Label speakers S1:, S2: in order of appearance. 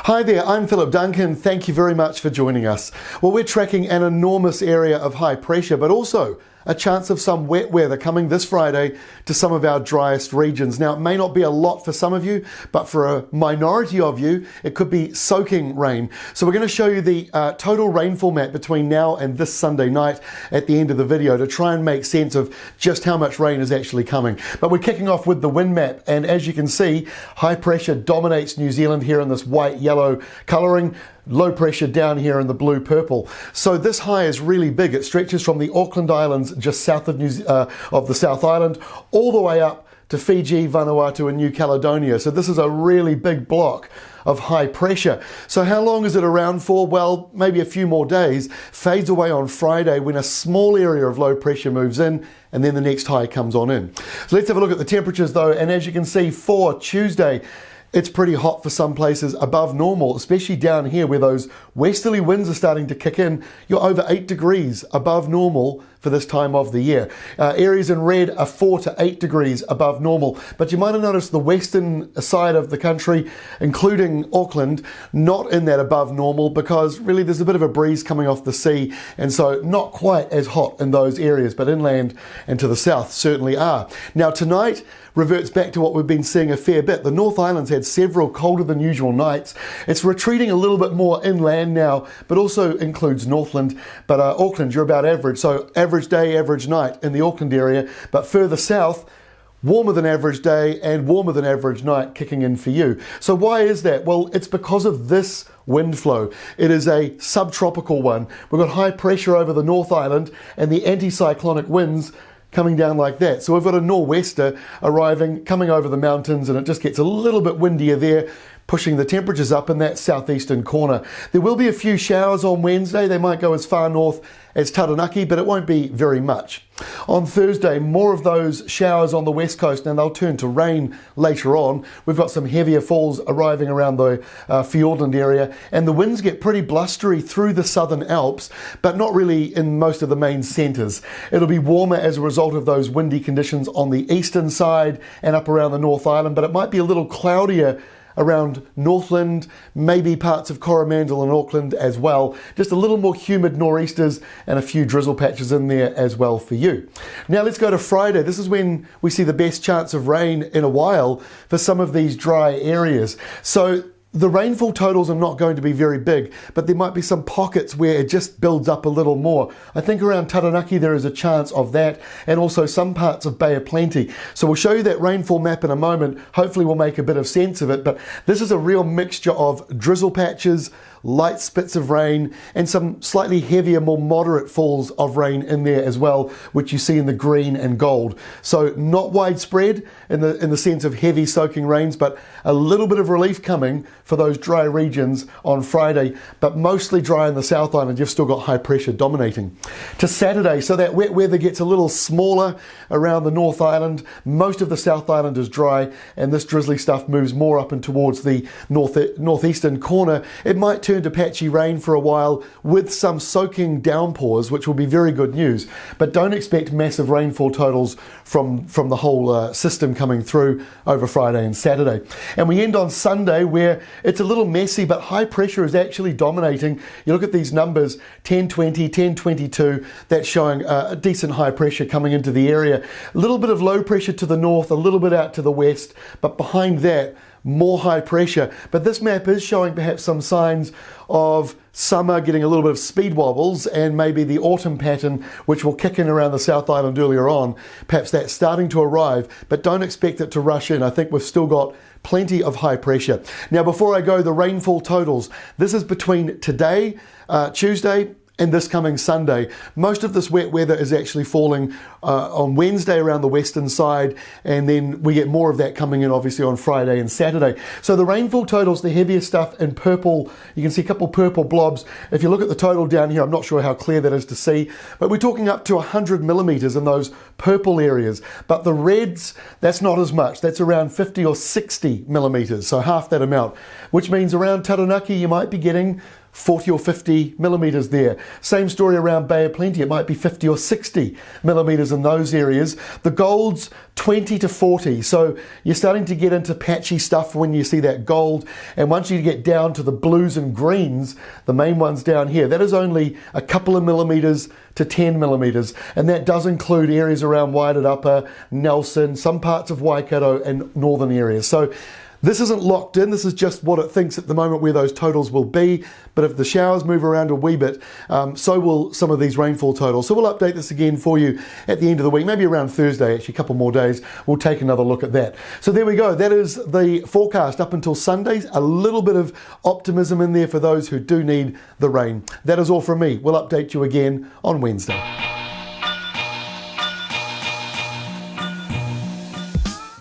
S1: Hi there, I'm Philip Duncan. Thank you very much for joining us. Well, we're tracking an enormous area of high pressure, but also a chance of some wet weather coming this Friday to some of our driest regions. Now, it may not be a lot for some of you, but for a minority of you, it could be soaking rain. So we're going to show you the total rainfall map between now and this Sunday night at the end of the video to try and make sense of just how much rain is actually coming. But we're kicking off with the wind map, and as you can see, high pressure dominates New Zealand here in this white-yellow colouring. Low pressure down here in the blue-purple. So this high is really big. It stretches from the Auckland Islands just south of the South Island all the way up to Fiji, Vanuatu and New Caledonia. So this is a really big block of high pressure. So how long is it around for? Well, maybe a few more days. Fades away on Friday when a small area of low pressure moves in and then the next high comes on in. So let's have a look at the temperatures though. And as you can see, for Tuesday, it's pretty hot for some places, above normal, especially down here where those westerly winds are starting to kick in. You're over 8 degrees above normal for this time of the year. Areas in red are 4 to 8 degrees above normal. But you might have noticed the western side of the country, including Auckland, not in that above normal because really there's a bit of a breeze coming off the sea, and so not quite as hot in those areas, but inland and to the south certainly are. Now tonight reverts back to what we've been seeing a fair bit. The North Island's had several colder than usual nights. It's retreating a little bit more inland now, but also includes Northland. But Auckland, you're about average. So average day, average night in the Auckland area. But further south, warmer than average day and warmer than average night kicking in for you. So why is that? Well, it's because of this wind flow. It is a subtropical one. We've got high pressure over the North Island and the anticyclonic winds coming down like that. So we've got a nor'wester arriving, coming over the mountains, and it just gets a little bit windier there, pushing the temperatures up in that southeastern corner. There will be a few showers on Wednesday. They might go as far north as Taranaki, but it won't be very much. On Thursday, more of those showers on the west coast, and they'll turn to rain later on. We've got some heavier falls arriving around the Fiordland area, and the winds get pretty blustery through the southern Alps, but not really in most of the main centres. It'll be warmer as a result of those windy conditions on the eastern side and up around the North Island, but it might be a little cloudier around Northland, maybe parts of Coromandel and Auckland as well. Just a little more humid nor'easters and a few drizzle patches in there as well for you. Now let's go to Friday. This is when we see the best chance of rain in a while for some of these dry areas. So the rainfall totals are not going to be very big, but there might be some pockets where it just builds up a little more. I think around Taranaki there is a chance of that, and also some parts of Bay of Plenty. So we'll show you that rainfall map in a moment. Hopefully we'll make a bit of sense of it, but this is a real mixture of drizzle patches, light spits of rain, and some slightly heavier, more moderate falls of rain in there as well, which you see in the green and gold. So not widespread in the sense of heavy soaking rains, but a little bit of relief coming for those dry regions on Friday, but mostly dry in the South Island. You've still got high pressure dominating. To Saturday, so that wet weather gets a little smaller around the North Island. Most of the South Island is dry, and this drizzly stuff moves more up and towards the northeastern corner. It might turn to patchy rain for a while with some soaking downpours, which will be very good news, but don't expect massive rainfall totals from the whole system coming through over Friday and Saturday. And we end on Sunday where it's a little messy, but high pressure is actually dominating. You look at these numbers, 1020, 1022, that's showing a decent high pressure coming into the area. A little bit of low pressure to the north, a little bit out to the west, but behind that, more high pressure. But this map is showing perhaps some signs of summer getting a little bit of speed wobbles, and maybe the autumn pattern, which will kick in around the South Island earlier on. Perhaps that's starting to arrive, but don't expect it to rush in. I think we've still got plenty of high pressure. Now, before I go, the rainfall totals. This is between today, Tuesday, and this coming Sunday. Most of this wet weather is actually falling on Wednesday around the western side, and then we get more of that coming in obviously on Friday and Saturday. So the rainfall totals, the heaviest stuff in purple, you can see a couple purple blobs. If you look at the total down here, I'm not sure how clear that is to see, but we're talking up to 100 millimeters in those purple areas. But the reds, that's not as much. That's around 50 or 60 millimeters, so half that amount, which means around Taranaki you might be getting 40 or 50 millimetres there. Same story around Bay of Plenty. It might be 50 or 60 millimetres in those areas. The gold's 20 to 40. So you're starting to get into patchy stuff when you see that gold. And once you get down to the blues and greens, the main ones down here, that is only a couple of millimetres to 10 millimetres. And that does include areas around Wairatapa, Nelson, some parts of Waikato and northern areas. So this isn't locked in, this is just what it thinks at the moment where those totals will be, but if the showers move around a wee bit, so will some of these rainfall totals. So we'll update this again for you at the end of the week, maybe around Thursday, actually a couple more days, we'll take another look at that. So there we go, that is the forecast up until Sundays, a little bit of optimism in there for those who do need the rain. That is all from me, we'll update you again on Wednesday.